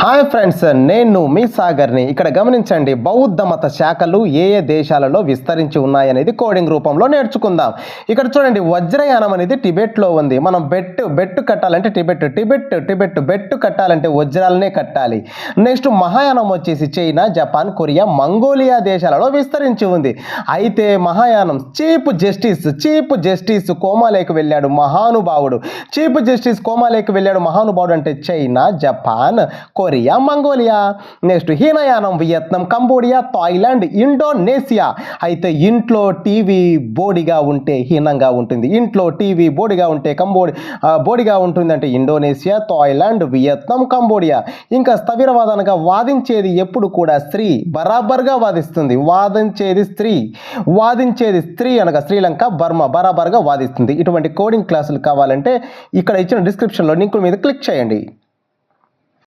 Hi friends, నేను మీ సాగర్ని. ఇక్కడ గమనించండి, బౌద్ధ మత శాఖలు ఏ ఏ దేశాలలో విస్తరించి ఉన్నాయనేది కోడింగ్ రూపంలో నేర్చుకుందాం. ఇక్కడ చూడండి, వజ్రయానం అనేది టిబెట్లో ఉంది. మనం బెట్టు కట్టాలంటే టిబెట్ బెట్టు కట్టాలంటే వజ్రాలనే కట్టాలి. నెక్స్ట్ మహాయానం వచ్చేసి చైనా, జపాన్, కొరియా, మంగోలియా దేశాలలో విస్తరించి ఉంది. అయితే మహాయానం చీఫ్ జస్టిస్ కోమాలోకి వెళ్ళాడు మహానుభావుడు. చీఫ్ జస్టిస్ కోమాలోకి వెళ్ళాడు మహానుభావుడు అంటే China, Japan, Korea, Mongolia. Next హీనయానం Vietnam, Cambodia, Thailand, Indonesia. అయితే ఇంట్లో టీవీ బోడిగా ఉంటే హీనంగా ఉంటుంది. ఇంట్లో టీవీ బోడిగా ఉంటే బోడిగా ఉంటుంది అంటే ఇండోనేషియా, థాయిలాండ్, వియత్నాం, కంబోడియా. ఇంకా స్థవిరవాదనగా వాదించేది ఎప్పుడు కూడా స్త్రీ బరాబర్గా వాదిస్తుంది. వాదించేది స్త్రీ అనగా శ్రీలంక, బర్మా బరాబర్గా వాదిస్తుంది. ఇటువంటి కోడింగ్ క్లాసులు కావాలంటే ఇక్కడ ఇచ్చిన డిస్క్రిప్షన్లో లింక్ మీద క్లిక్ చేయండి.